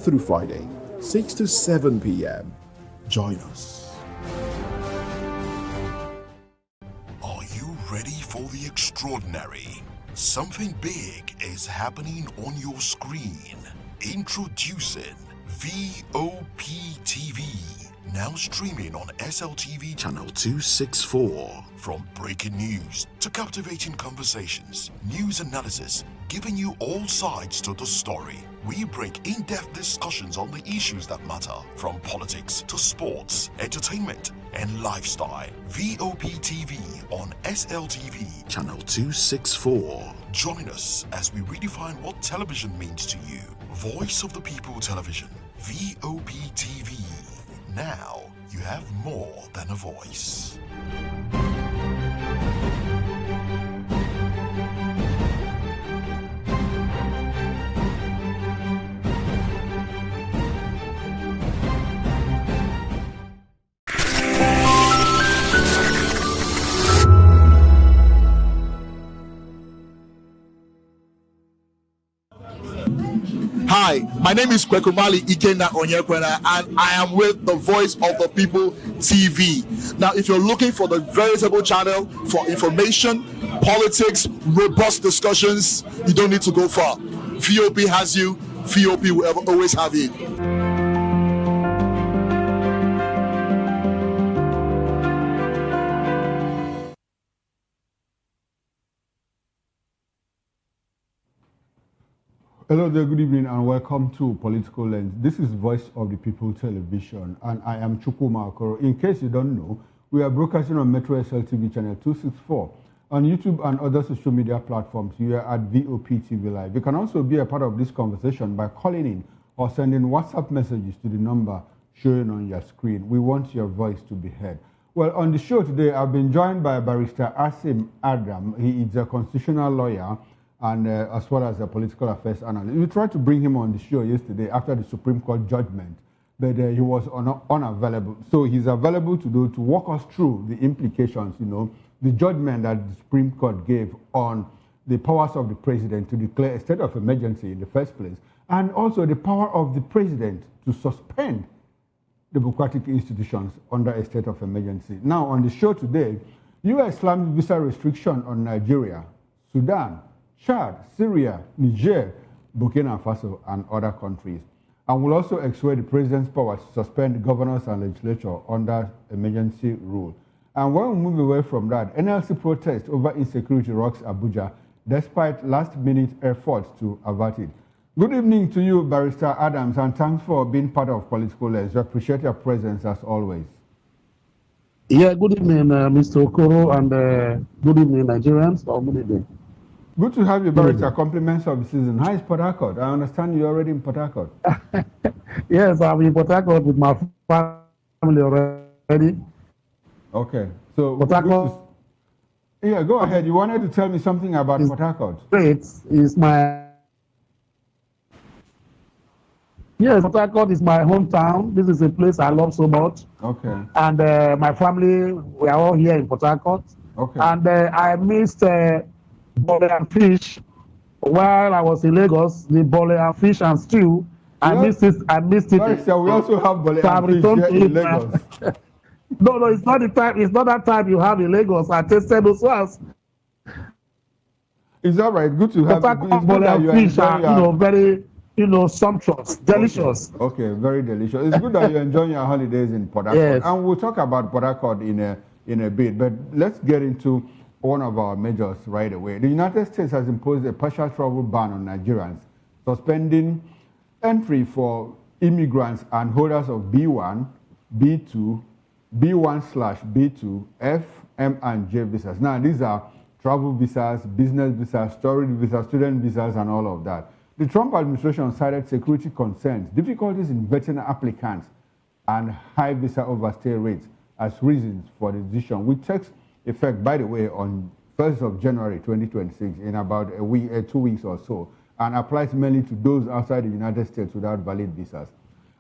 through Friday, 6 to 7 p.m. Join us. Are you ready for the extraordinary? Something big is happening on your screen. Introducing VOP TV. Now streaming on SLTV channel 264. From breaking news to captivating conversations, news analysis, giving you all sides to the story. We break in-depth discussions on the issues that matter, from politics to sports, entertainment, and lifestyle. VOP TV on SLTV channel 264. Join us as we redefine what television means to you. Voice of the People Television, VOP TV. Now you have more than a voice. Hi, my name is Kwekumali Ikenna Onyekwena, and I am with the Voice of the People TV. Now, if you're looking for the veritable channel for information, politics, robust discussions, you don't need to go far. VOP has you. VOP will always have you. Hello there, good evening, and welcome to Political Lens. This is Voice of the People Television, and I am Chukwuma Okoro. In case you don't know, we are broadcasting on Metro SLTV channel 264. On YouTube and other social media platforms, you are at VOP TV Live. You can also be a part of this conversation by calling in or sending WhatsApp messages to the number showing on your screen. We want your voice to be heard. Well, on the show today, I've been joined by Barrister Asim Adam. He is a constitutional lawyer and as well as a political affairs analyst. We tried to bring him on the show yesterday after the Supreme Court judgment, but he was unavailable. So he's available to walk us through the implications, the judgment that the Supreme Court gave on the powers of the president to declare a state of emergency in the first place, and also the power of the president to suspend democratic institutions under a state of emergency. Now, on the show today, U.S. Islamic visa restriction on Nigeria, Sudan, Chad, Syria, Niger, Burkina Faso, and other countries. And will also exercise the president's power to suspend governors and legislature under emergency rule. And when we move away from that, NLC protest over insecurity rocks Abuja, despite last-minute efforts to avert it. Good evening to you, Barrister Adams, and thanks for being part of Political Lens. We appreciate your presence as always. Yeah, good evening, Mr. Okoro, and good evening, Nigerians, or good evening. Good to have you, Barrister. Compliments of the season. How is Port Harcourt? I understand you're already in Port Harcourt. Yes, I'm in Port Harcourt with my family already. Okay. So, Port Harcourt. Yeah, go ahead. You wanted to tell me something about Port Harcourt. Great. Is my... Yes, Port Harcourt is my hometown. This is a place I love so much. Okay. And my family, we are all here in Port Harcourt. Okay. And I missed... bole and fish while I was in Lagos. The bole and fish and stew, I missed it. Sorry, sir, we also have bole and fish here in Lagos. No, it's not the time. It's not that time you have in Lagos. I tasted those ones. It's all right. Good to have bole and fish are, very, sumptuous, delicious. Okay, very delicious. It's good that you're enjoying your holidays in Port Harcourt. Yes. And we'll talk about Port Harcourt in a bit. But let's get into one of our measures right away. The United States has imposed a partial travel ban on Nigerians, suspending entry for immigrants and holders of B1, B2, B1/B2, F, M, and J visas. Now, these are travel visas, business visas, storage visas, student visas, and all of that. The Trump administration cited security concerns, difficulties in vetting applicants, and high visa overstay rates as reasons for the decision, which takes effect, by the way, on 1st of January 2026, in about a week, 2 weeks or so, and applies mainly to those outside the United States without valid visas.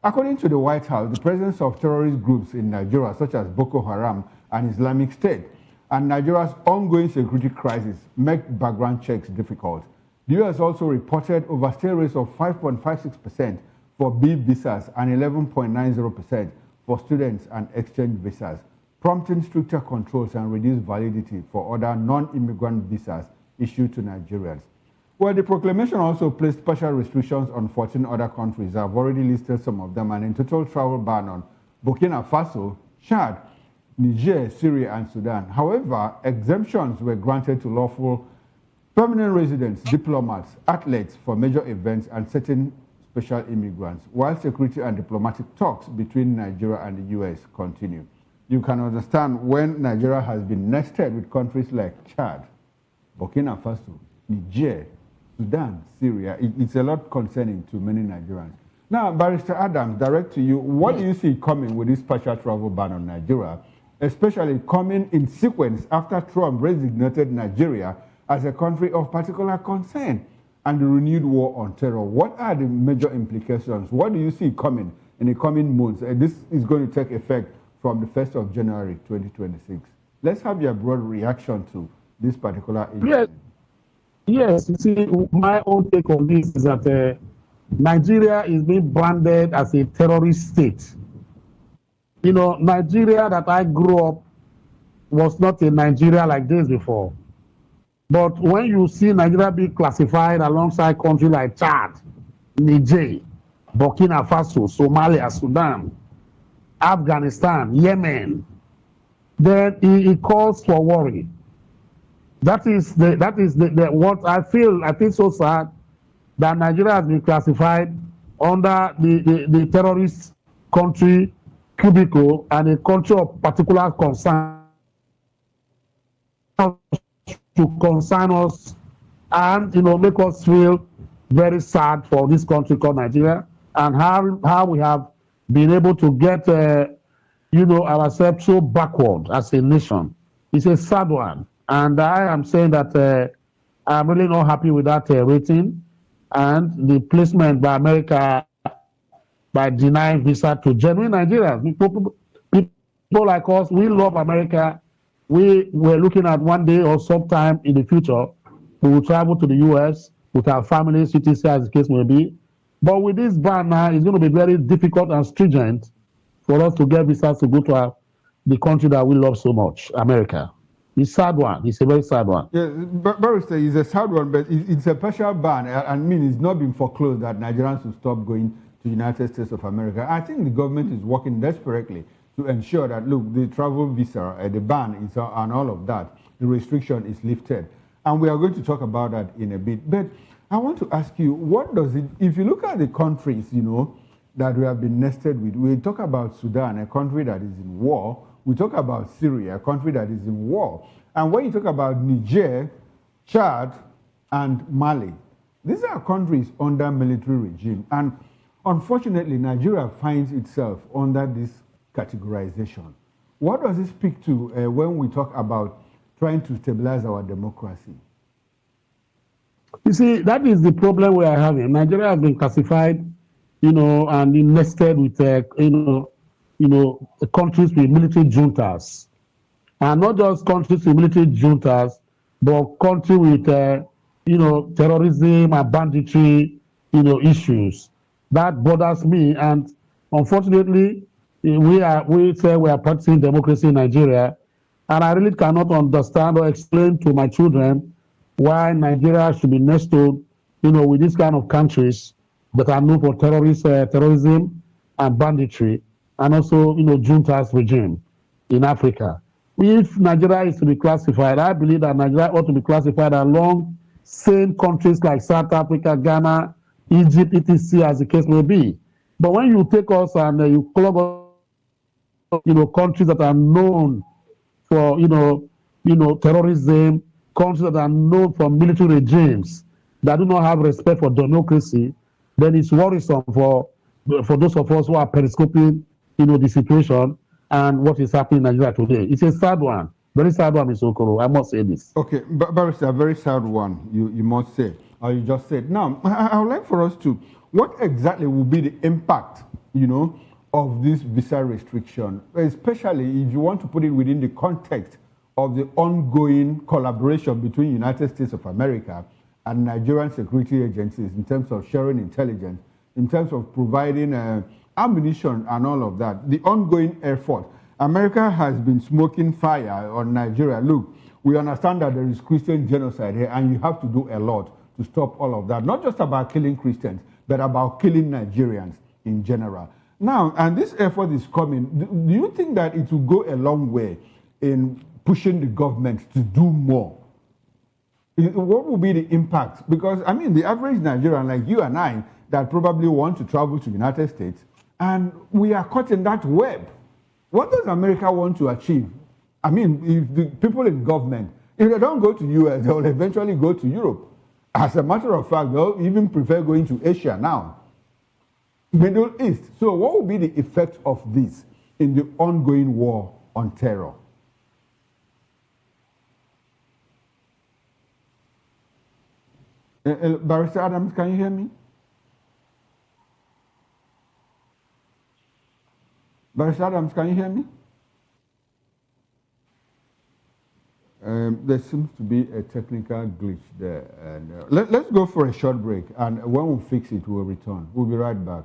According to the White House, the presence of terrorist groups in Nigeria, such as Boko Haram and Islamic State, and Nigeria's ongoing security crisis make background checks difficult. The U.S. also reported overstay rates of 5.56% for B visas and 11.90% for students and exchange visas, prompting stricter controls and reduced validity for other non-immigrant visas issued to Nigerians. Well, the proclamation also placed partial restrictions on 14 other countries. I've already listed some of them, and in total travel ban on Burkina Faso, Chad, Niger, Syria, and Sudan. However, exemptions were granted to lawful permanent residents, diplomats, athletes for major events, and certain special immigrants, while security and diplomatic talks between Nigeria and the U.S. continue. You can understand when Nigeria has been nested with countries like Chad, Burkina Faso, Niger, Sudan, Syria. It's a lot concerning to many Nigerians. Now, Barrister Adams, direct to you, what do you see coming with this partial travel ban on Nigeria, especially coming in sequence after Trump designated Nigeria as a country of particular concern and the renewed war on terror? What are the major implications? What do you see coming in the coming months? This is going to take effect from the 1st of January 2026. Let's have your broad reaction to this particular issue. Yes, you see, my own take on this is that Nigeria is being branded as a terrorist state. You know, Nigeria that I grew up was not a Nigeria like this before. But when you see Nigeria be classified alongside countries like Chad, Niger, Burkina Faso, Somalia, Sudan, Afghanistan, Yemen, then it calls for worry. That is what I feel so sad that Nigeria has been classified under the terrorist country cubicle and a country of particular concern to concern us and make us feel very sad for this country called Nigeria and how we have been able to get ourselves so backward as a nation. It's a sad one. And I am saying that I'm really not happy with that rating and the placement by America by denying visa to genuine Nigerians. People like us, we love America. We were looking at one day or sometime in the future, we will travel to the U.S. with our families, CTC as the case may be. But with this ban now, it's going to be very difficult and stringent for us to get visas to go to the country that we love so much, America. It's a sad one. It's a very sad one. Yeah, Barrister, it's a sad one, but it's a partial ban. I mean, it's not been foreclosed that Nigerians will stop going to the United States of America. I think the government is working desperately to ensure that, look, the travel visa, the ban is and all of that, the restriction is lifted. And we are going to talk about that in a bit. But I want to ask you, what does it, if you look at the countries, that we have been nested with, we talk about Sudan, a country that is in war. We talk about Syria, a country that is in war. And when you talk about Niger, Chad, and Mali, these are countries under military regime. And unfortunately, Nigeria finds itself under this categorization. What does it speak to when we talk about trying to stabilize our democracy? You see, that is the problem we are having. Nigeria has been classified, and nested with, countries with military juntas. And not just countries with military juntas, but countries with, terrorism and banditry, issues. That bothers me. And unfortunately, we say we are practicing democracy in Nigeria. And I really cannot understand or explain to my children why Nigeria should be nested, with these kind of countries that are known for terrorism and banditry, and also, juntas regime in Africa. If Nigeria is to be classified, I believe that Nigeria ought to be classified along same countries like South Africa, Ghana, Egypt, etc., as the case may be. But when you take us and you club us, countries that are known for, terrorism, countries that are known for military regimes that do not have respect for democracy, then it's worrisome for those of us who are periscoping, the situation and what is happening in Nigeria today. It's a sad one. Very sad one, Mr. Okoro. I must say this. Okay, Barrister, a very sad one, you must say, or you just said. Now, I would like for us to, what exactly will be the impact, of this visa restriction, especially if you want to put it within the context of the ongoing collaboration between the United States of America and Nigerian security agencies in terms of sharing intelligence, in terms of providing ammunition and all of that. The ongoing effort. America has been smoking fire on Nigeria. Look, we understand that there is Christian genocide here, and you have to do a lot to stop all of that. Not just about killing Christians, but about killing Nigerians in general. Now, and this effort is coming. Do you think that it will go a long way in pushing the government to do more? What will be the impact? Because, I mean, the average Nigerian like you and I that probably want to travel to the United States, and we are caught in that web. What does America want to achieve? I mean, if the people in government, if they don't go to US, they will eventually go to Europe. As a matter of fact, they'll even prefer going to Asia now. Middle East. So what will be the effect of this in the ongoing war on terror? Barrister Adams, can you hear me? Barrister Adams, can you hear me? There seems to be a technical glitch there. And, let's go for a short break, and when we fix it, we'll return. We'll be right back.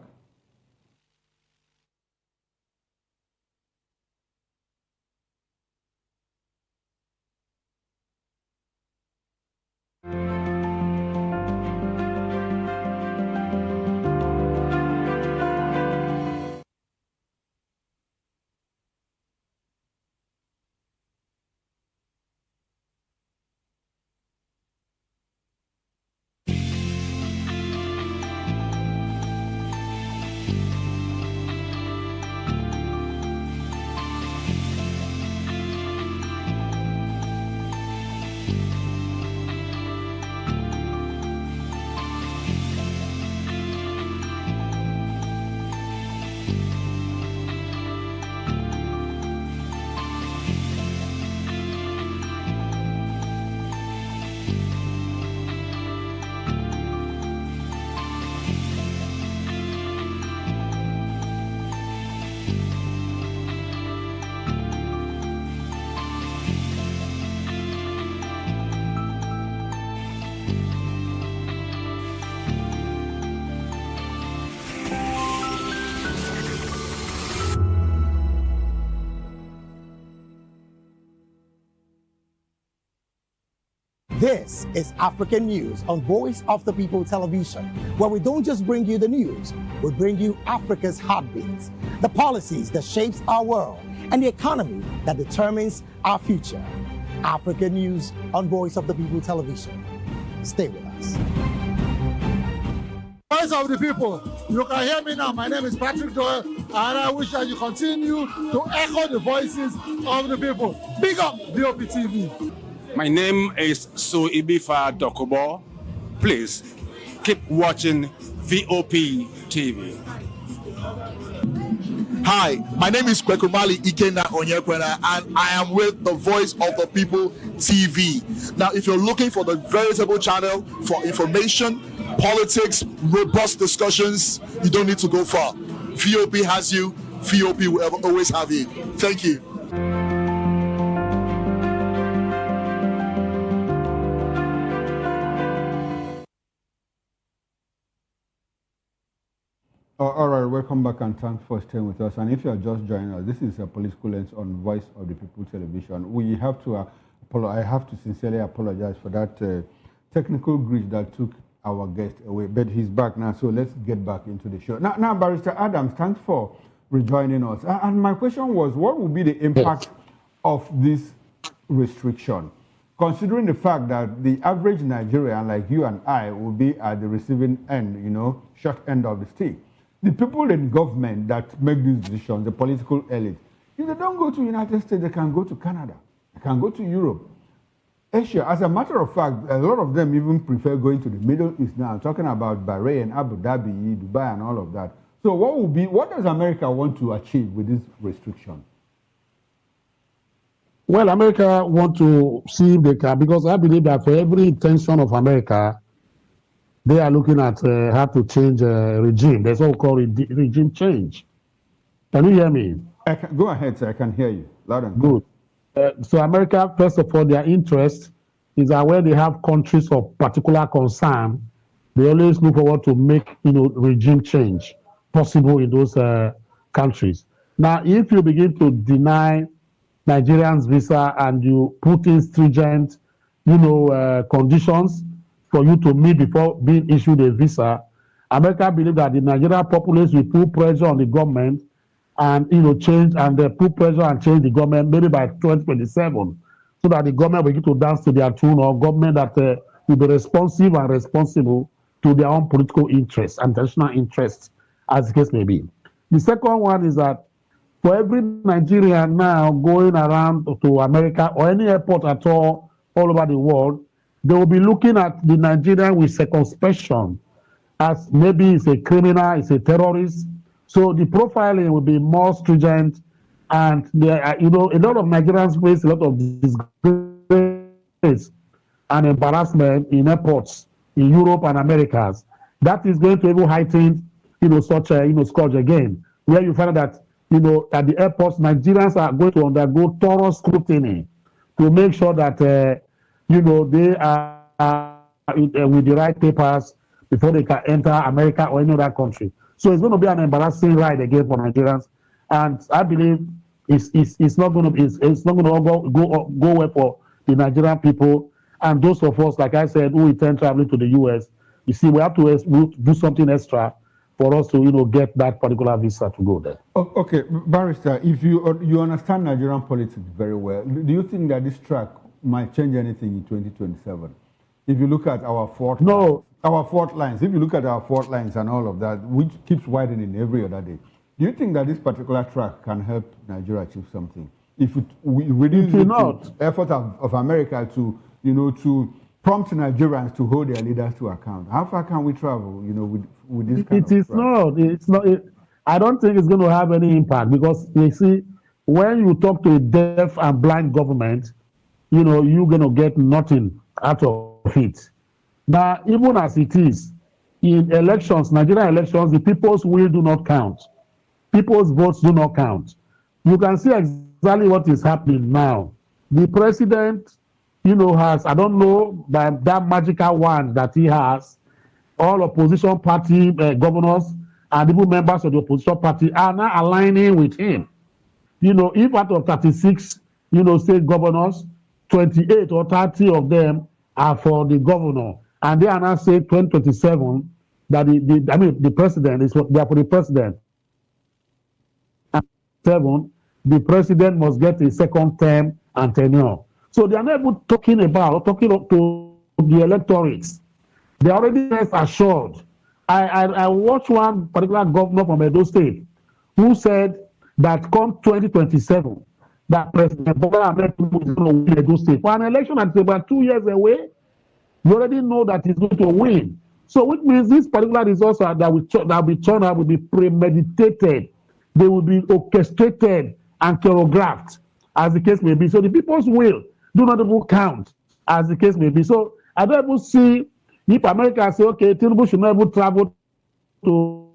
This is African News on Voice of the People Television, where we don't just bring you the news, we bring you Africa's heartbeats, the policies that shapes our world, and the economy that determines our future. African News on Voice of the People Television. Stay with us. Voice of the People, you can hear me now. My name is Patrick Doyle, and I wish that you continue to echo the voices of the people. Big up VOP TV. My name is Suibifa Dokubo. Please keep watching VOP TV. Hi, my name is Kwekumali Ikenna Onyekwena, and I am with the Voice of the People TV. Now, if you're looking for the veritable channel for information, politics, robust discussions, you don't need to go far. VOP has you. VOP will always have you. Thank you. All right, welcome back, and thanks for staying with us. And if you are just joining us, this is a Political Lens on Voice of the People Television. We have to I have to sincerely apologize for that technical glitch that took our guest away, but he's back now, so let's get back into the show. Now, Barrister Adams, thanks for rejoining us. And my question was, what will be the impact of this restriction, considering the fact that the average Nigerian like you and I will be at the receiving end, short end of the stick? The people in government that make these decisions, the political elite, if they don't go to the United States, they can go to Canada, they can go to Europe, Asia. As a matter of fact, a lot of them even prefer going to the Middle East now. I'm talking about Bahrain, Abu Dhabi, Dubai, and all of that. So what does America want to achieve with this restriction? Well, America want to see if they can, because I believe that for every intention of America, they are looking at how to change regime. There's what we call regime change. Can you hear me? Go ahead, sir. I can hear you loud and clear. Good. So America, first of all, their interest is that where they have countries of particular concern, They always look forward to make regime change possible in those countries. Now, if you begin to deny Nigerians visa and you put in stringent, conditions for you to meet before being issued a visa, America believes that the Nigerian populace will put pressure on the government and change and put pressure and change the government maybe by 2027, so that the government will begin to dance to their tune, or government that will be responsive and responsible to their own political interests and national interests, as the case may be. The second one is that for every Nigerian now going around to America or any airport at all over the world, they will be looking at the Nigerian with circumspection, as maybe it's a criminal, it's a terrorist. So the profiling will be more stringent, and there are, a lot of Nigerians face a lot of disgrace and embarrassment in airports in Europe and Americas. That is going to even heighten, such a, scourge again, where you find that, at the airports, Nigerians are going to undergo thorough scrutiny to make sure that, they are with the right papers before they can enter America or any other country. So it's going to be an embarrassing ride again for Nigerians, and I believe it's not going to go well for the Nigerian people and those of us, like I said, who intend traveling to the US. You see, we have to do something extra for us to get that particular visa to go there. Okay, Barrister, if you understand Nigerian politics very well, do you think that this track might change anything in 2027? If you look at our fault lines, if you look at our fault lines and all of that, which keeps widening every other day, do you think that this particular track can help Nigeria achieve something? If we reduce the effort of America to, to prompt Nigerians to hold their leaders to account, how far can we travel, with this kind of track? It's not. I don't think it's going to have any impact, because you see, when you talk to a deaf and blind government, you're going to get nothing out of it. Now, even as it is, in elections, Nigerian elections, the people's will do not count. People's votes do not count. You can see exactly what is happening now. The president, has, I don't know, that magical wand that he has, all opposition party governors and even members of the opposition party are now aligning with him. If out of 36, state governors, 28 or 30 of them are for the governor, and they are now saying 2027 that the president is they are for the president. And 7, the president must get a second term and tenure. So they are not even talking to the electorates. They are already assured. I watched one particular governor from Edo State who said that come 2027, that President Bola Ahmed Tinubu is going to win Edo State. For an election that's about 2 years away, you already know that he's going to win. So which means these particular results that will be turned out will be premeditated. They will be orchestrated and choreographed, as the case may be. So the people's will do not even count, as the case may be. So I don't even see if America say, okay, Tinubu should not even travel to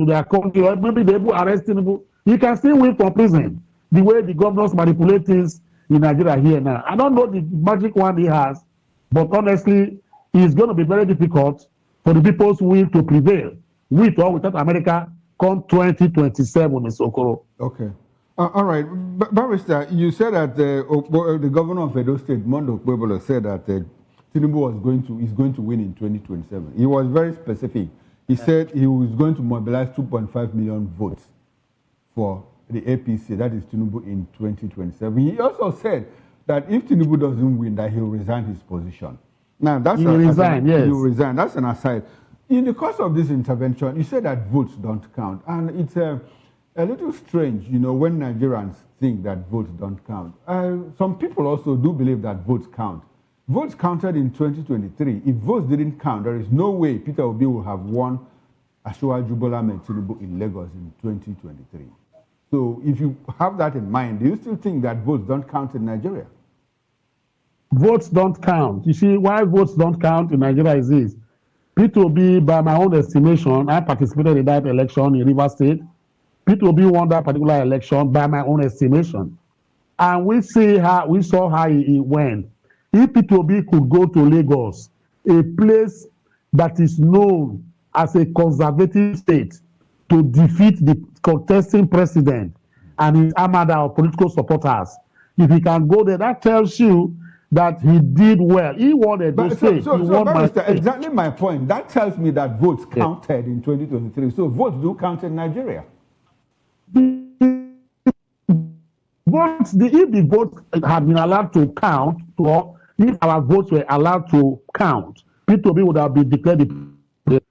their country, or maybe they will arrest Tinubu. He can still win from prison, the way the governors manipulate things in Nigeria here now. I don't know the magic one he has, but honestly, it's going to be very difficult for the people's will to prevail, with or without America, come 2027, Mr. Okoro. Okay. All right. Barrister, you said that the governor of Edo State, Mondo Pueblo, said that Tinubu is going to win in 2027. He was very specific. He said he was going to mobilize 2.5 million votes for the APC, that is Tinubu, in 2027. He also said that if Tinubu doesn't win, that he'll resign his position. Now, he'll resign. That's an aside. In the course of this intervention, you said that votes don't count. And it's a little strange, when Nigerians think that votes don't count. Some people also do believe that votes count. Votes counted in 2023. If votes didn't count, there is no way Peter Obi will have won Asiwaju Bola Ahmed Tinubu in Lagos in 2023. So if you have that in mind, do you still think that votes don't count in Nigeria? Votes don't count. You see, why votes don't count in Nigeria is this. P2B, by my own estimation, I participated in that election in Rivers State. P2B won that particular election by my own estimation. And we saw how he went. If P2B could go to Lagos, a place that is known as a conservative state to defeat the contesting president and his armada of political supporters. If he can go there, that tells you that he did well. He wanted to say he won my state. Exactly my point. That tells me that votes counted in 2023. So votes do count in Nigeria. Votes, if the votes had been allowed to count, or if our votes were allowed to count, P2B would have been declared the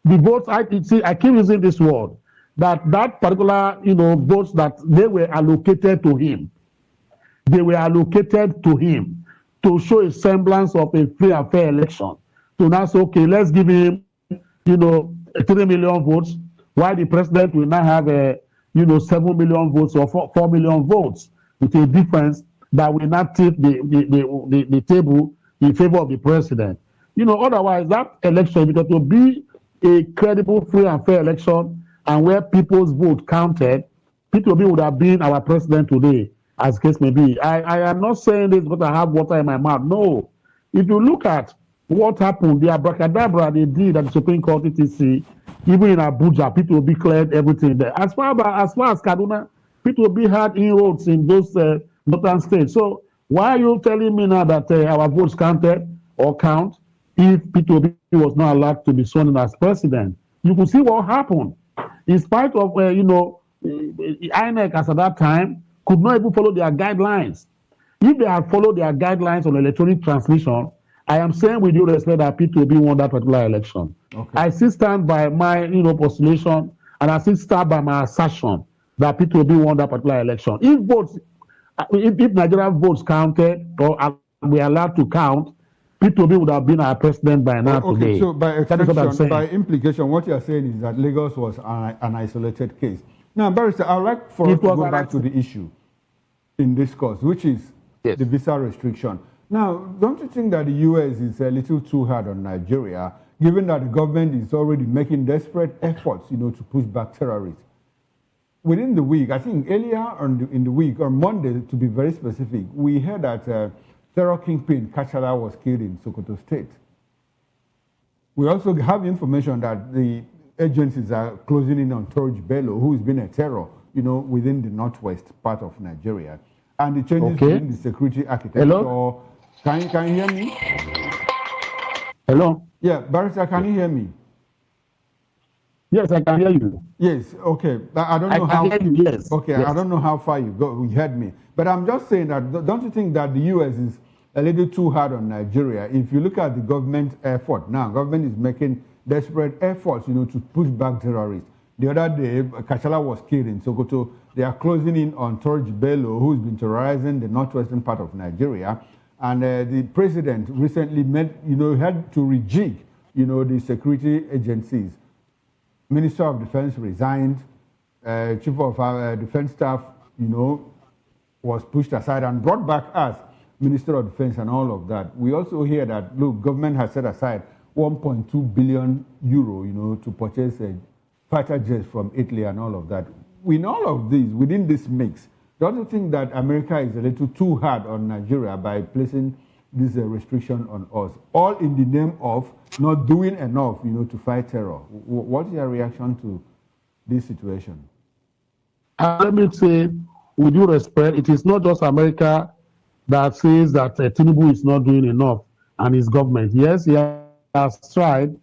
votes. I keep using this word, that particular votes that they were allocated to him. They were allocated to him to show a semblance of a free and fair election. So now say, okay, let's give him 3 million votes, while the president will now have 7 million votes or 4 million votes, with a difference that will not tip the table in favor of the president. Otherwise, that election, because to be a credible, free and fair election, and where people's vote counted, P2B would have been our president today, as the case may be. I am not saying this because I have water in my mouth. No. If you look at what happened, the abracadabra they did at the Supreme Court, etc., even in Abuja, P2B cleared everything there. As far as Kaduna, P2B had inroads in those northern states. So why are you telling me now that our votes counted or count if P2B was not allowed to be sworn in as president? You can see what happened. In spite of, INEC as at that time could not even follow their guidelines. If they had followed their guidelines on electronic transmission, I am saying with due respect that P2B won that particular election. Okay. I still stand by my postulation, and I still stand by my assertion that P2B won that particular election. If Nigerian votes counted or were allowed to count, P2B would have been our president by now today. So by extension, by implication, what you are saying is that Lagos was an isolated case. Now, Barrister, I would like for us to go back to the issue in this course, which is the visa restriction. Now, don't you think that the U.S. is a little too hard on Nigeria, given that the government is already making desperate efforts, to push back terrorists? Within the week, I think earlier in the week, on Monday, to be very specific, we heard that terror kingpin Kachala was killed in Sokoto State. We also have information that the agencies are closing in on Torj Bello, who has been a terror, within the northwest part of Nigeria. And the changes in the security architecture. Hello? Can you hear me? Hello? Yeah, Barrister, can you hear me? Yes, I can hear you. Yes, okay. I don't know how. I can hear you, yes. Okay, yes. I don't know how far you heard me. But I'm just saying that, don't you think that the U.S. is a little too hard on Nigeria? If you look at the government effort now, government is making desperate efforts, to push back terrorists. The other day, Kachala was killed in Sokoto. They are closing in on Torj Bello, who's been terrorizing the northwestern part of Nigeria. And the president recently had to rejig, the security agencies. Minister of Defense resigned. Chief of Defense Staff, was pushed aside and brought back as Minister of Defense and all of that. We also hear that, look, government has set aside 1.2 billion euro, to purchase fighter jets from Italy and all of that. In all of these, within this mix, don't you think that America is a little too hard on Nigeria by placing this restriction on us, all in the name of not doing enough, to fight terror? What's your reaction to this situation? Let me say, with due respect, it is not just America that says that Tinubu is not doing enough and his government. Yes, he has tried,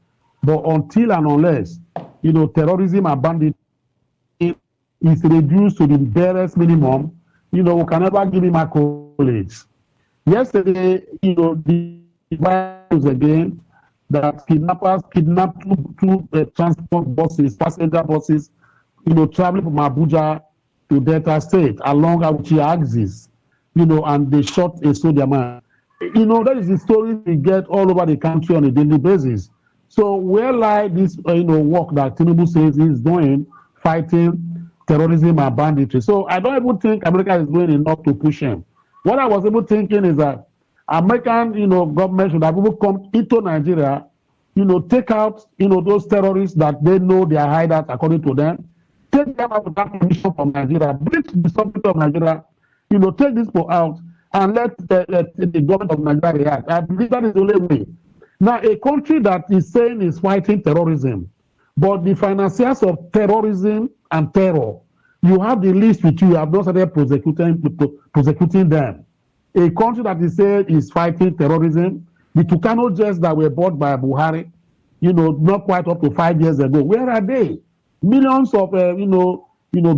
but until and unless, terrorism and banditry is reduced to the barest minimum, we can never give him accolades. Yesterday, the virus again that kidnappers kidnapped two transport buses, passenger buses, traveling from Abuja to Delta State along Auchi axis, and they shot a soldier man. That is the story we get all over the country on a daily basis. So where lie this, work that Tinubu says he's doing, fighting terrorism and banditry? So I don't even think America is doing enough to push him. What I was even thinking is that American, government should have even come into Nigeria, take out, those terrorists that they know they are hideouts according to them, take them out without permission from Nigeria, breach the sovereignty of Nigeria, take this people out and let the government of Nigeria react. I believe that is the only way. Now, a country that is saying is fighting terrorism, but the financiers of terrorism and terror, you have the list with you, you have not started prosecuting them. A country that is saying is fighting terrorism, the Tucano jets that were bought by Buhari, not quite up to 5 years ago, where are they? Millions of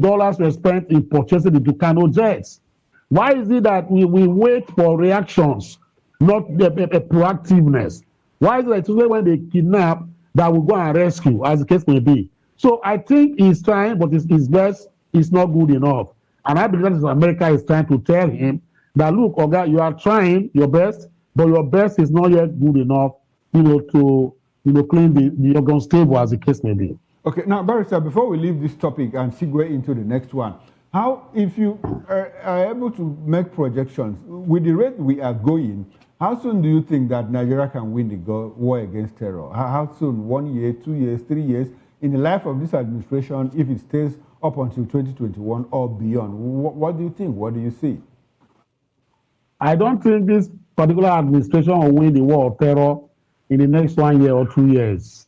dollars were spent in purchasing the Tucano jets. Why is it that we wait for reactions, not a proactiveness? Why is it that when they kidnap, that we go and rescue, as the case may be? So I think he's trying, but his best is not good enough. And I believe that America is trying to tell him that, look, Oga, you are trying your best, but your best is not yet good enough, to clean the organ stable, as the case may be. Okay, now, Barrister, before we leave this topic and segue into the next one, how, if you are able to make projections, with the rate we are going, how soon do you think that Nigeria can win the war against terror? How soon? 1 year, 2 years, 3 years? In the life of this administration, if it stays up until 2021 or beyond, what do you think? What do you see? I don't think this particular administration will win the war of terror in the next 1 year or 2 years.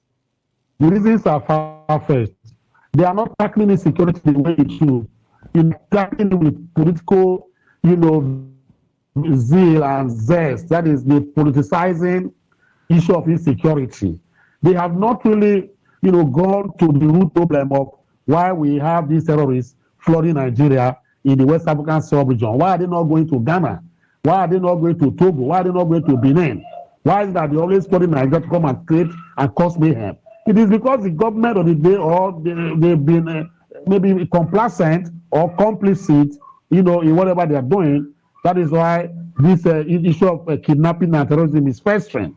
The reasons are far-fetched. They are not tackling insecurity the way it should. Tackling it with political, zeal and zest. That is the politicizing issue of insecurity. They have not really, gone to the root problem of why we have these terrorists flooding Nigeria in the West African sub-region. Why are they not going to Ghana? Why are they not going to Togo? Why are they not going to Benin? Why is that they always flooding Nigeria to come and create and cause mayhem? It is because the government of the day, or they've been maybe complacent or complicit, in whatever they are doing. That is why this issue of kidnapping and terrorism is festering.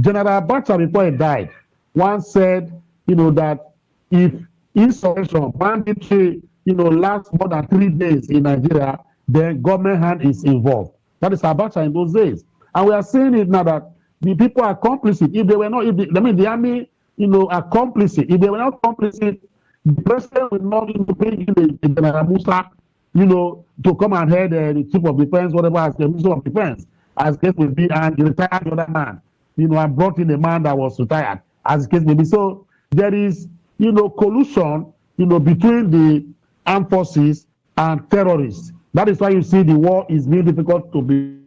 General Abacha, before he died, once said, that if insurrection, banditry, lasts more than 3 days in Nigeria, then government hand is involved. That is Abacha in those days. And we are seeing it now that the people are complicit. If they were not, the army, are complicit. If they were not complicit, the president will not bring in the General Musa, to come and head the chief of defense, whatever, as the minister of defense, as case may be, and retire the other man. I brought in a man that was retired, as case may be. So there is, collusion, between the armed forces and terrorists. That is why you see the war is very difficult to be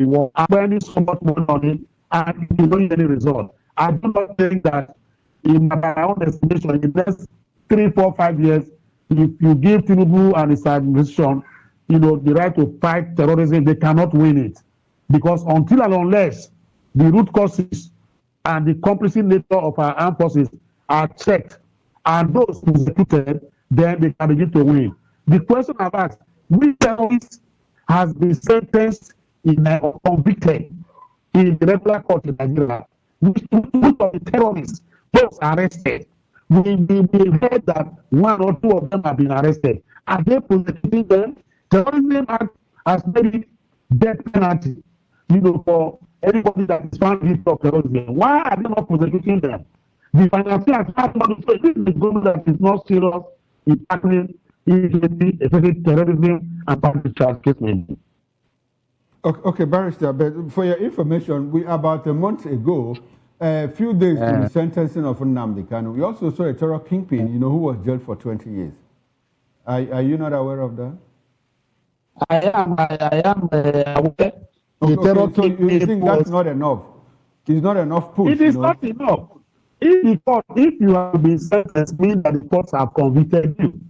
war. Spending so much money on it, and you don't get any result. I do not think that, in my own estimation, in the next 3, 4, 5 years, if you give Tinubu and his administration, the right to fight terrorism, they cannot win it. Because until and unless the root causes and the complicit nature of our armed forces are checked and those executed, then they can begin to win. The question I've asked, which terrorist has been sentenced or convicted in the regular court in Nigeria? Which of the terrorists those arrested? We heard that 1 or 2 of them have been arrested. Are they prosecuting them? Terrorism Act has made it death penalty, for anybody that is found guilty of terrorism. Why are they not prosecuting them? The financiers have not. This is the government that is not serious in tackling effective terrorism and public charge case maybe. Okay, Barrister, but for your information, we about a month ago, a few days to the sentencing of Nnamdi Kanu, we also saw a terror kingpin, who was jailed for 20 years. Are you not aware of that? I am aware. So you think that's not enough? It's not enough push. It is not enough. If you have been sentenced, means that the courts have convicted you.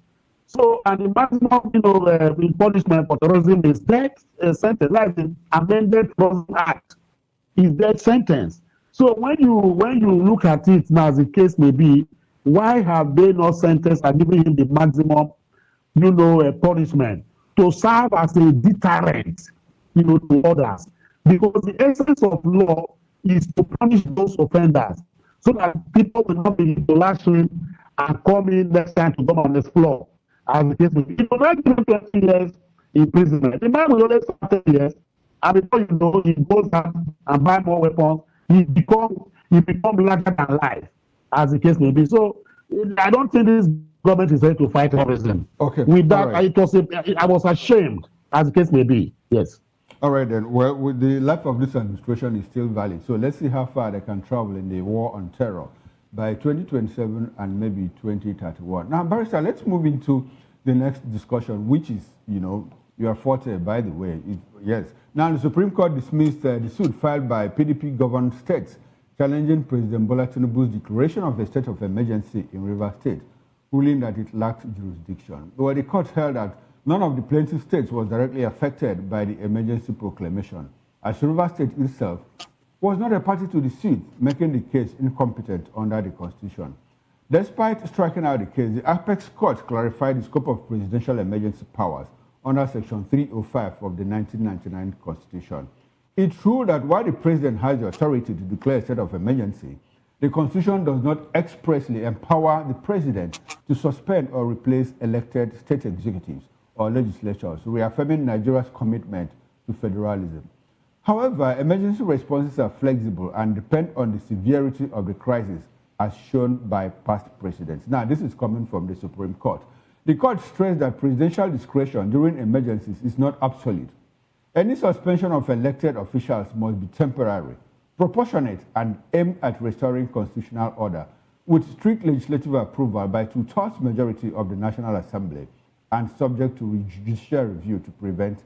So, and the maximum, punishment for terrorism is death sentence. Like the amended Terrorism Act is death sentence. So when you look at it now, as the case may be, why have they not sentenced and given him the maximum, punishment to serve as a deterrent, to others? Because the essence of law is to punish those offenders, so that people will not be lashing and come in next time to come on this floor. As the case may be, it will not give 20 years imprisonment. The man will only serve 10 years, and before you know, he goes out and buy more weapons. He become larger than life, as the case may be. So I don't think this government is ready to fight terrorism. Okay. With that, right. I was ashamed, as the case may be. Yes. All right, then. Well, with the life of this administration is still valid. So let's see how far they can travel in the war on terror by 2027 and maybe 2031. Now, Barrister, let's move into the next discussion, which is, your forte, by the way. Yes. Now, the Supreme Court dismissed the suit filed by PDP-governed states challenging President Bola Tinubu's declaration of a state of emergency in Rivers State, ruling that it lacked jurisdiction. Well, the court held that none of the plaintiff states was directly affected by the emergency proclamation, as Rivers State itself was not a party to the suit, making the case incompetent under the Constitution. Despite striking out the case, the Apex Court clarified the scope of presidential emergency powers under Section 305 of the 1999 Constitution. It ruled that while the president has the authority to declare a state of emergency, the Constitution does not expressly empower the president to suspend or replace elected state executives or legislatures, reaffirming Nigeria's commitment to federalism. However, emergency responses are flexible and depend on the severity of the crisis, as shown by past precedents. Now, this is coming from the Supreme Court. The court stressed that presidential discretion during emergencies is not absolute. Any suspension of elected officials must be temporary, proportionate, and aimed at restoring constitutional order, with strict legislative approval by 2/3 majority of the National Assembly and subject to judicial review to prevent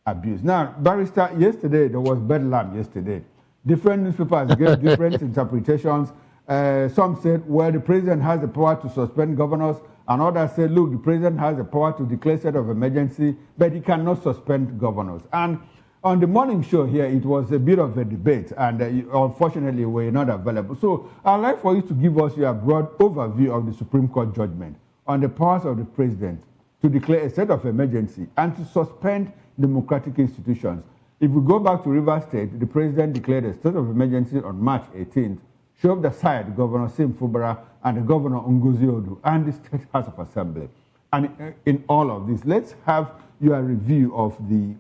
abuse. Now, Barrister, yesterday, there was bedlam yesterday. Different newspapers gave different interpretations. Some said, well, the president has the power to suspend governors, and others said, look, the president has the power to declare state of emergency, but he cannot suspend governors. And on the morning show here, it was a bit of a debate, and unfortunately, we're not available. So I'd like for you to give us your broad overview of the Supreme Court judgment on the powers of the president to declare a state of emergency and to suspend democratic institutions. If we go back to Rivers State, the president declared a state of emergency on March 18th, shoved aside Governor Sim Fubara and the Governor Ngozi Odu and the State House of Assembly. And in all of this, let's have your review of the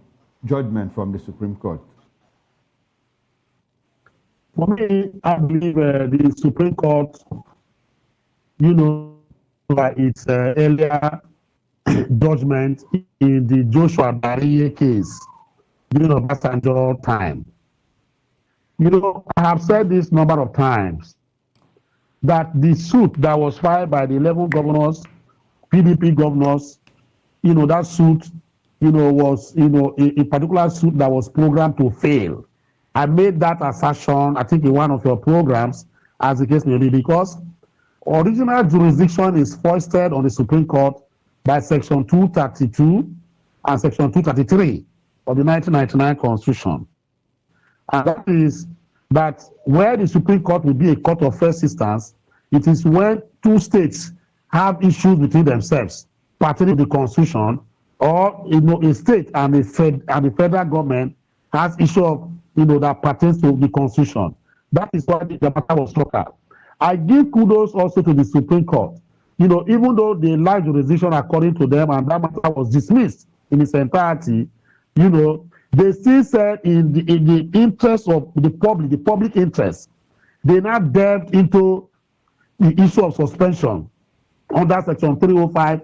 judgment from the Supreme Court. For me, I believe the Supreme Court, by its earlier judgment in the Joshua Bariye case during Obasanjo time. I have said this number of times that the suit that was filed by the 11 governors, PDP governors, that suit, was, a particular suit that was programmed to fail. I made that assertion, I think, in one of your programs, as the case may be, because original jurisdiction is foisted on the Supreme Court by Section 232 and Section 233 of the 1999 Constitution. And that is that where the Supreme Court will be a court of first instance, it is when two states have issues between themselves pertaining to the Constitution, or a state and the federal government has issue of that pertains to the Constitution. That is why the matter was struck out. I give kudos also to the Supreme Court. Even though they lack jurisdiction according to them, and that matter was dismissed in its entirety, they still said in the interest of the public interest, they now delved into the issue of suspension under Section 305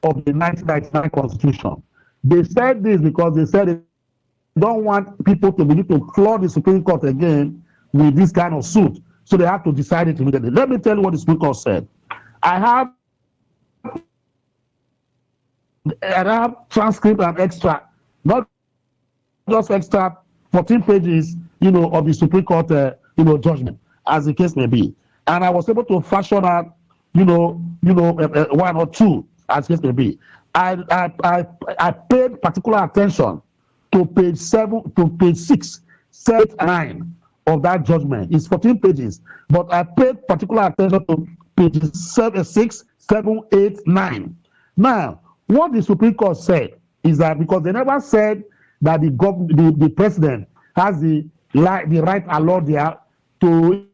of the 1999 Constitution. They said this because they said they don't want people to begin to flood the Supreme Court again with this kind of suit. So they have to decide it immediately. Let me tell you what the Supreme Court said. I have transcript and extra, not just extra 14 pages, of the Supreme Court, judgment, as the case may be. And I was able to fashion out, one or two, as the case may be. I paid particular attention to page 6, set 9 of that judgment. It's 14 pages, but I paid particular attention to pages 6, 7, 8, 9. Now, what the Supreme Court said is that because they never said that the president has the right allowed there to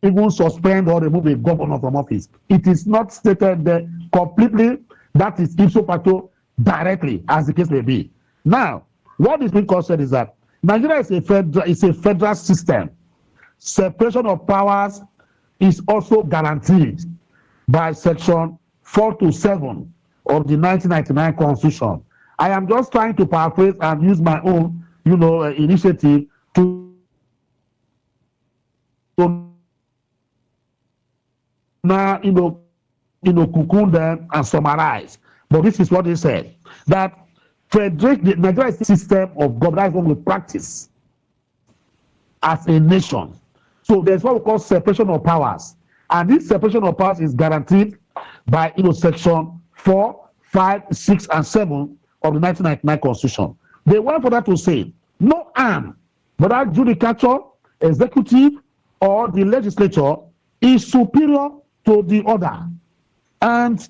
even suspend or remove a governor from office. It is not stated there completely. That is ipso facto directly, as the case may be. Now, what the Supreme Court said is that Nigeria is a federal system. Separation of powers is also guaranteed by Section 4 to 7 of the 1999 Constitution. I am just trying to paraphrase and use my own, initiative to now, cocoon them and summarize. But this is what he said, that the Nigeria system of government is what we practice as a nation. So there's what we call separation of powers. And this separation of powers is guaranteed by section 4, 5, 6, and 7 of the 1999 Constitution. They went for that to say, no arm, whether judicature, executive, or the legislature is superior to the other. And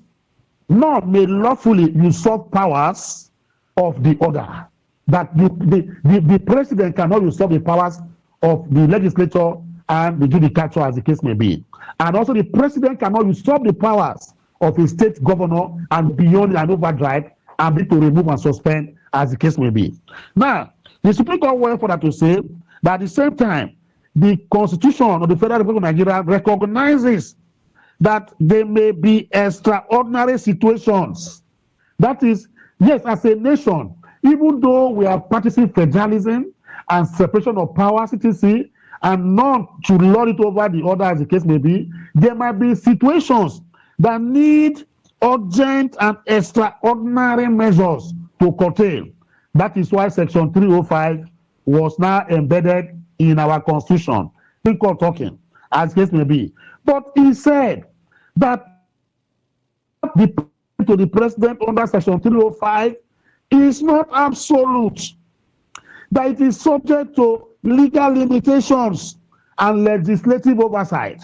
none may lawfully usurp powers of the other. That the president cannot usurp the powers of the legislature and the judicature, as the case may be. And also the president cannot usurp the powers of a state governor and beyond an overdrive and be to remove and suspend, as the case may be. Now, the Supreme Court went for that to say that at the same time, the Constitution of the Federal Republic of Nigeria recognizes that there may be extraordinary situations. That is, yes, as a nation, even though we are practicing federalism and separation of powers, etc., and not to lord it over the other, as the case may be, there might be situations that need urgent and extraordinary measures to curtail. That is why Section 305 was now embedded in our Constitution. Think of talking, as the case may be. But he said that the president under Section 305 is not absolute, that it is subject to legal limitations and legislative oversight.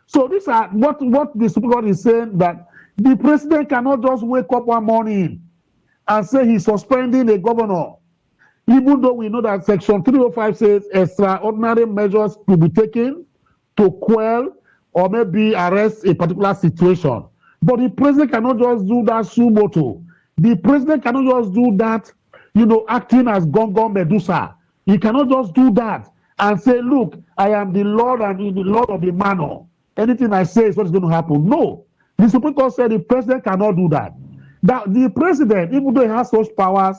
So these are what the Supreme Court is saying, that the president cannot just wake up one morning and say he's suspending a governor, even though we know that Section 305 says extraordinary measures to be taken to quell or maybe arrest a particular situation. But the president cannot just do that suo motu. The president cannot just do that, acting as Gongon Medusa. He cannot just do that and say, look, I am the Lord and the Lord of the manor. Anything I say is what is going to happen. No. The Supreme Court said the president cannot do that. That the president, even though he has such powers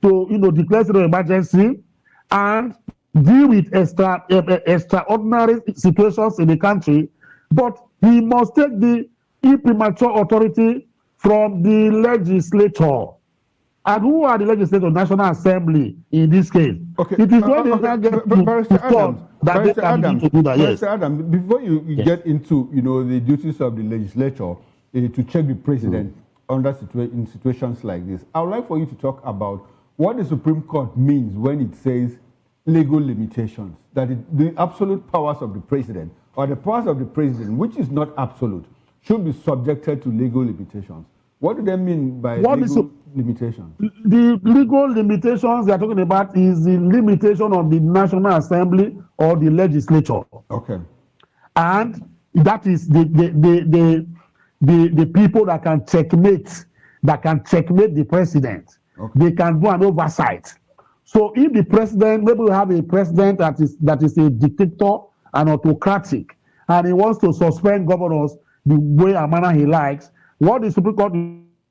to, declare state of emergency and deal with extraordinary situations in the country, but he must take the imprimatur authority from the legislature. And who are the legislators? National Assembly in this case. Okay. It is when they now get to court that they can begin to do that. Yes. Adam, before you get into the duties of the legislature to check the president in situations like this, I would like for you to talk about what the Supreme Court means when it says legal limitations, that the absolute powers of the president or the powers of the president, which is not absolute, should be subjected to legal limitations. What do they mean by legal limitations? The legal limitations they are talking about is the limitation of the National Assembly or the legislature. Okay. And that is the people that can checkmate the president. Okay. They can do an oversight. So if the president, maybe we have a president that is a dictator and autocratic, and he wants to suspend governors the way and manner he likes, what the Supreme Court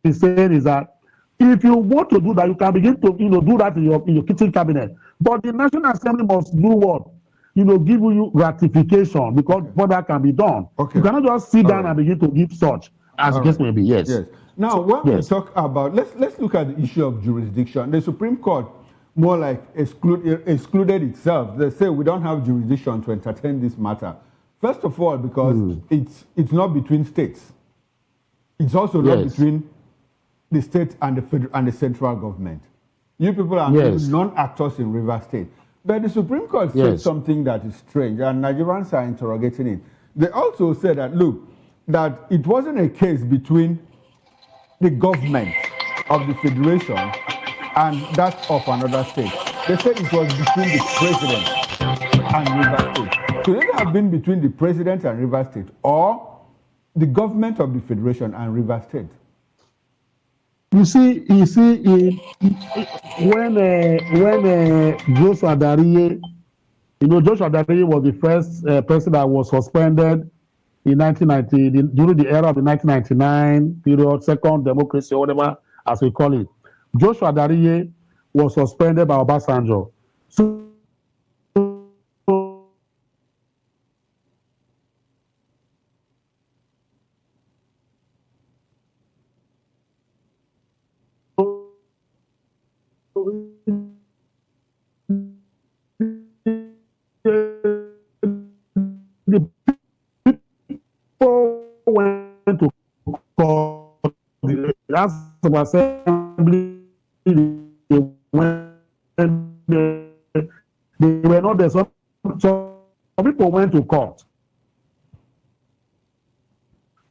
is saying is that if you want to do that, you can begin to do that in your kitchen cabinet. But the National Assembly must do what? Give you ratification, because what that can be done. Okay. You cannot just sit down and begin to give such, as the case may be. Yes. Yes. Now, when we talk about, let's look at the issue of jurisdiction. The Supreme Court more like excluded itself. They say we don't have jurisdiction to entertain this matter. First of all, because it's not between states. It's also not between the state and the central government. You people are non-actors in River State. But the Supreme Court said something that is strange, and Nigerians are interrogating it. They also said that, look, that it wasn't a case between the government of the federation and that of another state. They said it was between the president and River State. Could it have been between the president and River State, or the government of the federation and River State? You see, when Joshua Dariye, Joshua Dariye was the first person that was suspended in 1990, during the era of the 1999 period, second democracy, or whatever, as we call it. Joshua Dariye was suspended by Obasanjo. So the people went to court, the House of Assembly, they were not there. Some people went to court,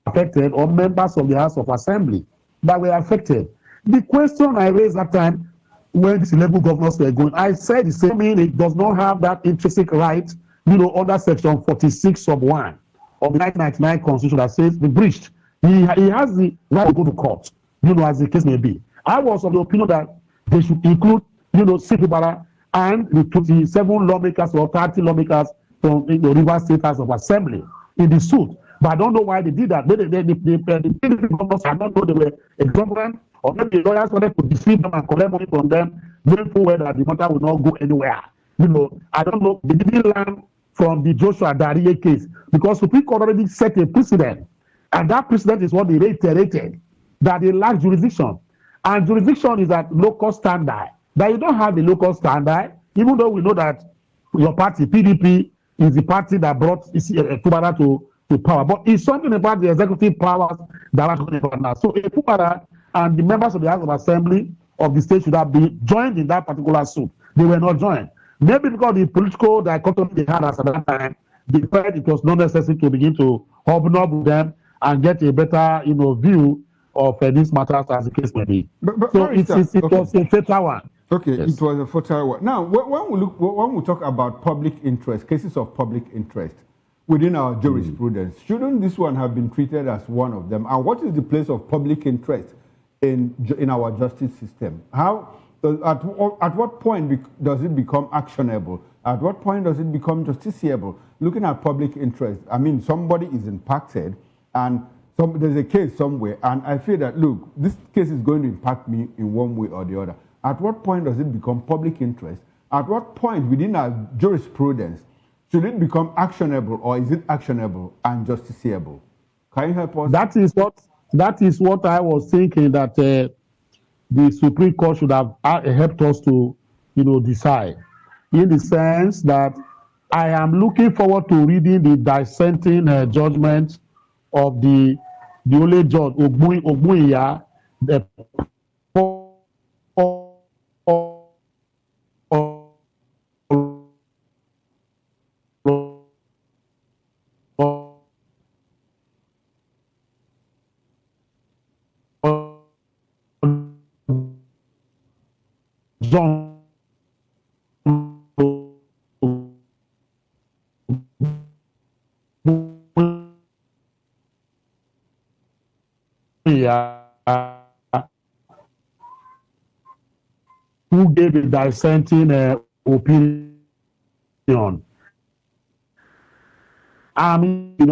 affected, or members of the House of Assembly that were affected. The question I raised that time when these 11 governors were going, I said the same thing. It does not have that intrinsic right, under Section 46 sub 1 of the 1999 Constitution that says the breached. He has the right to go to court, as the case may be. I was of the opinion that they should include, Sikibara and the 27 lawmakers or 30 lawmakers from the Rivers State House of Assembly in the suit. But I don't know why they did that. Maybe the governors, I don't know, they were a government, or maybe the lawyers wanted to defeat them and collect money from them, going forward that the matter will not go anywhere. I don't know. They didn't learn from the Joshua Dariye case because Supreme Court already set a precedent. And that precedent is what they reiterated, that they lack jurisdiction. And jurisdiction is at local standard. That you don't have a local standard, even though we know that your party, PDP, is the party that brought Fubara to power. But it's something about the executive powers that are talking about now. So Fubara and the members of the House of Assembly of the state should have been joined in that particular suit. They were not joined. Maybe because the political dichotomy they had at that time, they felt it was not necessary to begin to hobnob with them and get a better, view of these matters as the case may be. So it was a fatal one. Okay, yes. It was a fatal one. Now, when we talk about public interest, cases of public interest within our jurisprudence, shouldn't this one have been treated as one of them? And what is the place of public interest in our justice system? At what point does it become actionable? At what point does it become justiciable? Looking at public interest, I mean, somebody is impacted and there's a case somewhere, and I feel that, look, this case is going to impact me in one way or the other. At what point does it become public interest? At what point within our jurisprudence should it become actionable, or is it actionable and justiciable? Can you help us? That is what I was thinking, that the Supreme Court should have helped us to, decide. In the sense that I am looking forward to reading the dissenting judgment of the only judge, Ogbunya, the who gave a dissenting opinion.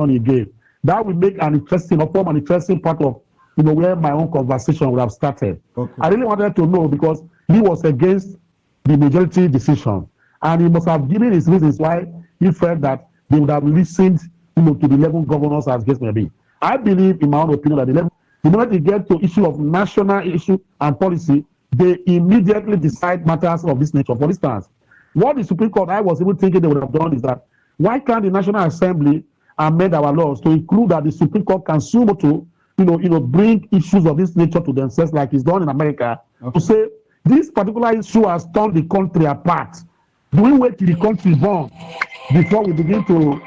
He gave. That will make an interesting part of where my own conversation would have started. Okay. I really wanted to know because he was against the majority decision, and he must have given his reasons why he felt that they would have listened to the 11 governors as case may be. I believe, in my own opinion, that the moment they get to issue of national issue and policy, they immediately decide matters of this nature. For instance, what the Supreme Court, I was even thinking they would have done is that, why can't the National Assembly amend our laws to include that the Supreme Court can sue to, bring issues of this nature to themselves, like it's done in America, to say this particular issue has torn the country apart. Do we wait till the country burn before we begin to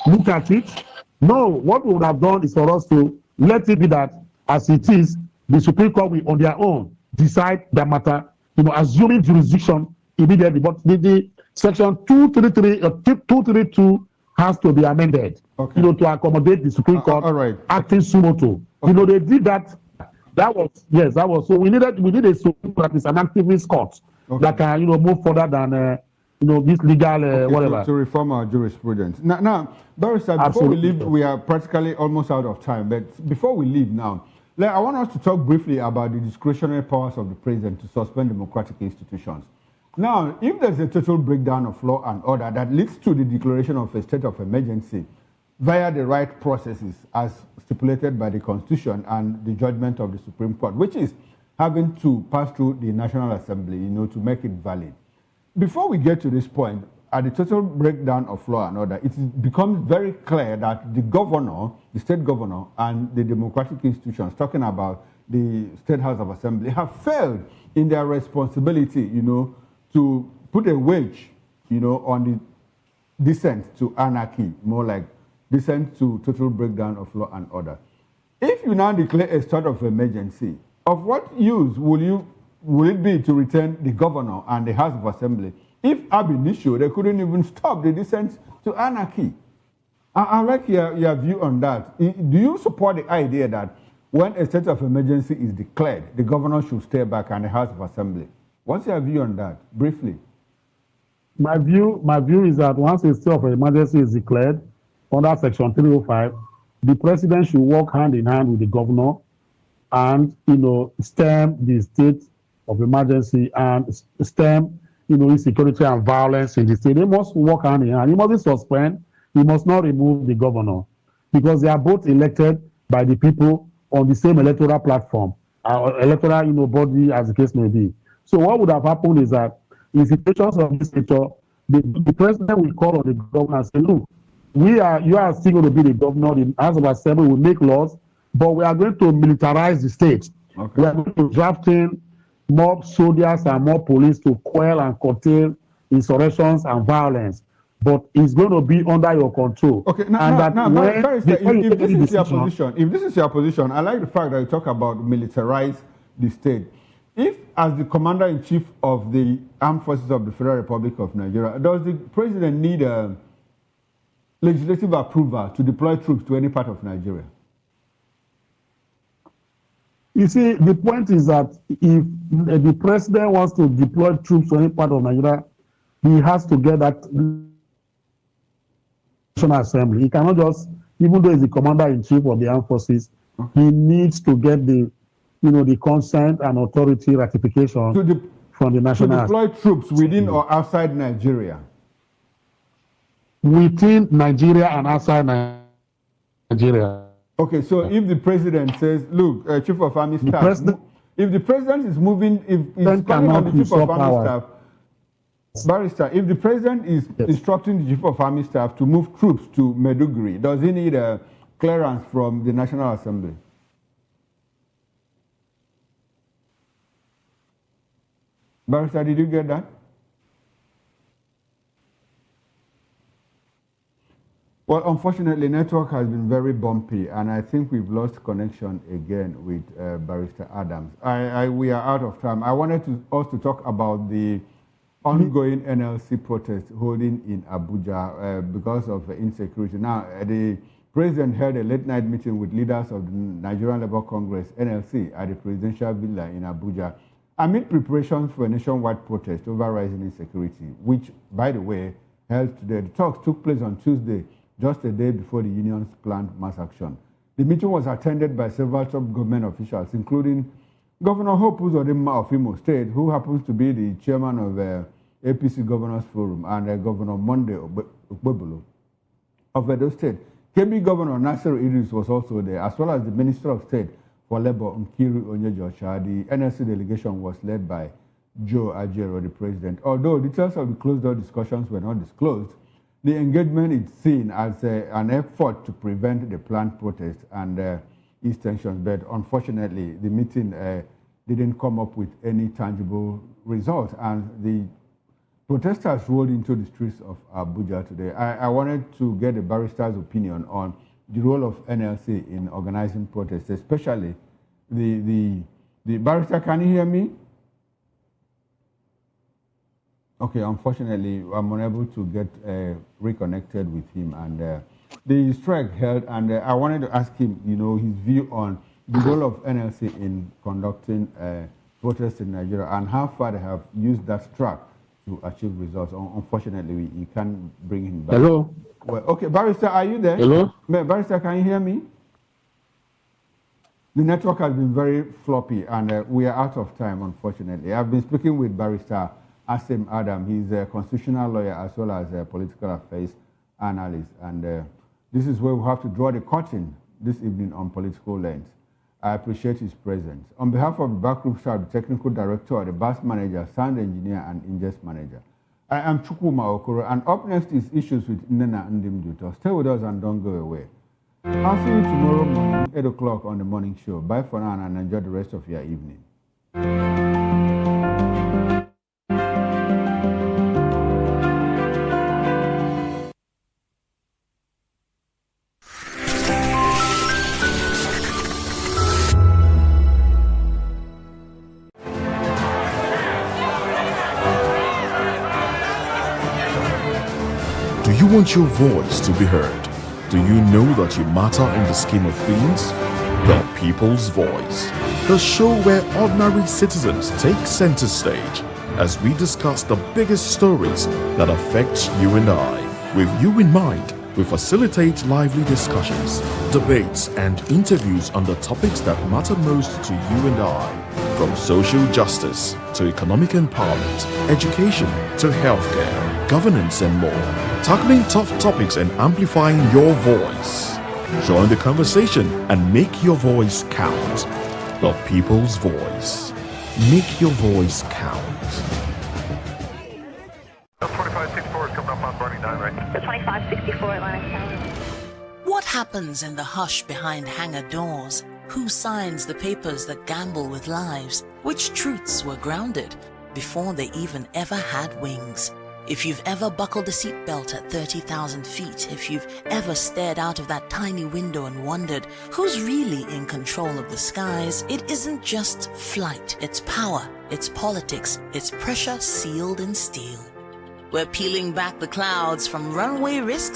look at it? No, what we would have done is for us to let it be that, as it is, the Supreme Court will on their own decide the matter, assuming jurisdiction immediately. But the section 232 has to be amended, to accommodate the Supreme Court acting sumo to. They did that. That was. So we need a Supreme Court that is an activist court that can, move further than, this legal whatever. To reform our jurisprudence. Now, Barrister, before we leave, we are practically almost out of time. But before we leave now, I want us to talk briefly about the discretionary powers of the president to suspend democratic institutions. Now, if there's a total breakdown of law and order that leads to the declaration of a state of emergency via the right processes as stipulated by the Constitution and the judgment of the Supreme Court, which is having to pass through the National Assembly, to make it valid. Before we get to this point, at the total breakdown of law and order, it becomes very clear that the governor, the state governor, and the democratic institutions, talking about the State House of Assembly, have failed in their responsibility, to put a wedge, on the descent to anarchy, more like descent to total breakdown of law and order. If you now declare a state of emergency, of what use will it be to return the governor and the House of Assembly if ab initio they couldn't even stop the descent to anarchy? I'd like your view on that. Do you support the idea that when a state of emergency is declared, the governor should stay back and the House of Assembly? What's your view on that, briefly? My view is that once a state of emergency is declared under Section 305, the president should work hand in hand with the governor and, stem the state of emergency and stem, insecurity and violence in the state. They must work hand in hand. He mustn't suspend. He must not remove the governor because they are both elected by the people on the same electoral platform, electoral, body, as the case may be. So what would have happened is that in situations of this nature, the president will call on the governor and say, look, you are still going to be the governor. The House of Assembly will make laws, but we are going to militarize the state. Okay. We are going to draft in more soldiers and more police to quell and curtail insurrections and violence. But it's going to be under your control. Okay, if this is your position, I like the fact that you talk about militarize the state. If, as the commander-in-chief of the Armed Forces of the Federal Republic of Nigeria, does the president need a legislative approval to deploy troops to any part of Nigeria? You see, the point is that if the president wants to deploy troops to any part of Nigeria, he has to get that National Assembly. He cannot just, even though he's the commander-in-chief of the Armed Forces, he needs to get the consent and authority ratification from the National Assembly. To deploy troops within or outside Nigeria? Within Nigeria and outside Nigeria. Okay, so if the president says, look, Chief of Army Staff, if the president is moving, if he's calling on the Chief of Army Staff, Barrister, if the president is instructing the Chief of Army Staff to move troops to Maiduguri, does he need a clearance from the National Assembly? Barrister, did you get that? Well, unfortunately, network has been very bumpy, and I think we've lost connection again with Barrister Adams. We are out of time. I wanted us to talk about the ongoing NLC protest holding in Abuja because of insecurity. Now, the president held a late-night meeting with leaders of the Nigerian Labour Congress, NLC, at the presidential villa in Abuja, amid preparations for a nationwide protest over rising insecurity, which, by the way, held today. The talks took place on Tuesday, just a day before the union's planned mass action. The meeting was attended by several top government officials, including Governor Hope Uzodimma of Imo State, who happens to be the chairman of APC Governors Forum, and Governor Monday Ogbebolo of Edo State. KB Governor Nasir Idris was also there, as well as the Minister of State for Labour, Nkiru Onyejocha. The NLC delegation was led by Joe Ajero, the president. Although details of the closed-door discussions were not disclosed, the engagement is seen as an effort to prevent the planned protest and ease tensions. But unfortunately, the meeting didn't come up with any tangible results, and the protesters rolled into the streets of Abuja today. I wanted to get a barrister's opinion on the role of NLC in organizing protests, especially the barrister. Can you hear me? Okay, unfortunately, I'm unable to get reconnected with him, and the strike held, and I wanted to ask him, his view on the role of NLC in conducting protests in Nigeria and how far they have used that strike to achieve results. Unfortunately, we can't bring him back. Hello? Well, okay, Barrister, are you there? Hello? Barrister, can you hear me? The network has been very floppy, and we are out of time, unfortunately. I've been speaking with Barrister Asim Adam. He's a constitutional lawyer as well as a political affairs analyst. And this is where we have to draw the curtain this evening on Political Lens. I appreciate his presence. On behalf of the backroom staff, the technical director, the bus manager, sound engineer, and ingest manager, I am Chukuma Okoro, and up next is Issues with Nena Ndimduto. Stay with us and don't go away. I'll see you tomorrow morning, 8 o'clock on the morning show. Bye for now and enjoy the rest of your evening. Do you want your voice to be heard? Do you know that you matter in the scheme of things? The People's Voice, the show where ordinary citizens take center stage as we discuss the biggest stories that affect you and I. With you in mind, we facilitate lively discussions, debates, and interviews on the topics that matter most to you and I. From social justice to economic empowerment, education to healthcare, governance, and more. Tackling tough topics and amplifying your voice. Join the conversation and make your voice count. The People's Voice. Make your voice count. 2564 is coming up on Burning 9, right? The 2564 Atlantic Tower. What happens in the hush behind hangar doors? Who signs the papers that gamble with lives? Which truths were grounded before they even ever had wings? If you've ever buckled a seatbelt at 30,000 feet, if you've ever stared out of that tiny window and wondered who's really in control of the skies, it isn't just flight, it's power, it's politics, it's pressure sealed in steel. We're peeling back the clouds from runway risks